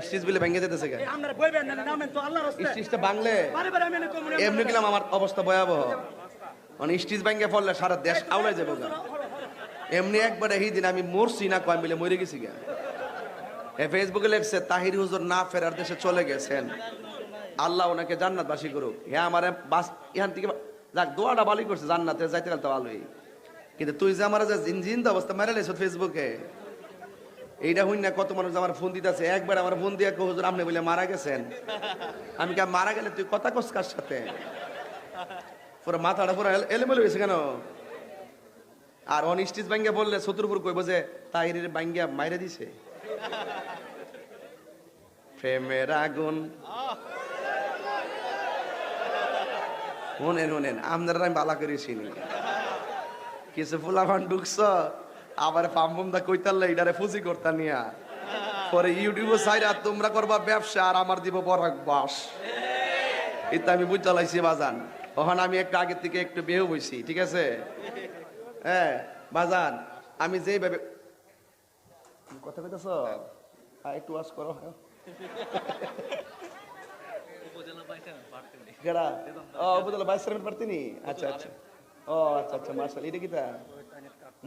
Stitch বিলে ভেঙে যেতেছে কেন? আমরা বইবেন না নামেন তো আল্লাহর রাস্তায় স্টিচটা ভাঙলে বারে বারে আমি কম এমনি গেলাম আমার অবস্থা ভয়াবহ। মানে স্টিচ ভেঙে পড়লে সারা দেশ আউলাই যাবো গা। এমনি একবারে এই দিন আমি মরছি না কয় মিলে মরে গেছি গা। ফেসবুকে লেখছে তাহির হুজুর না ফেরার দেশে চলে গেছেন, আল্লাহ ওনাকে জান্নাতবাসী করুক। হ্যাঁ আমার বাস এখান থেকে যাক দোয়াটা ভালোই করছে, জান্নাতে যাইতে গেলে তো ভালোই। কিন্তু তুই যে আমার যে জিনজিন অবস্থা মেরে লেছ ফেসবুকে, এইটা হইন না কত মানুষ আমার ফোন দিতেছে। একবার আমার ফোন দিয়ে হুজুর আপনি বলে মারা গেছেন। আমি কে মারা গেলে তুই কথা কস কার সাথে? পুরো মাথাটা পুরো এলোমেলো হয়েছে কেন? আর অনিষ্টিস ব্যাঙ্গে বললে শত্রুপুর কইব যে তাহিরের ব্যাঙ্গিয়া মাইরে দিছে। প্রেমের আগুন শোনেন আপনারা আমি বালা করে চিনি। কিছু ফুলাফান ঢুকছ আবার পাম্পম দা কইতাল্লা এটারে ফুজি করতা নিয়া পরে ইউটিউবে সাইরা তোমরা করবা ব্যবসা আর আমার দিব বরাক বাস। এটা আমি বুঝতে লাইছি বাজান। ওখানে আমি একটু আগের থেকে একটু বেহ বইছি, ঠিক আছে? হ্যাঁ বাজান, আমি যেভাবে কথা কইতেছ একটু ওয়াশ করো। উপজেলা ভাইস চেয়ারম্যান পারতিনি? আচ্ছা আচ্ছা, ও আচ্ছা আচ্ছা মার্শাল। এটা কিতা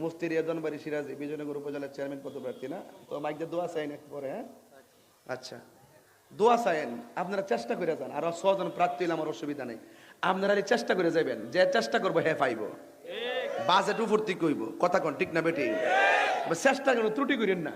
মুফতি রিয়াদনবাড়ি সিরাজি বিজয়নগর উপজেলার চেয়ারম্যান পদ প্রার্থী না? তো মাইকদের দোয়া চাইন একটু পরে। হ্যাঁ আচ্ছা, দোয়া চাইন। আপনারা চেষ্টা করে যান। আর 6 জন প্রার্থী হলে আমার অসুবিধা নেই। আপনারা চেষ্টা করে যাবেন, যে চেষ্টা করবো হ্যাঁ পাইব। বাজেট উপর থেকে কইব কথা কোন ঠিক না বেটি? চেষ্টা কোনো ত্রুটি করেন না।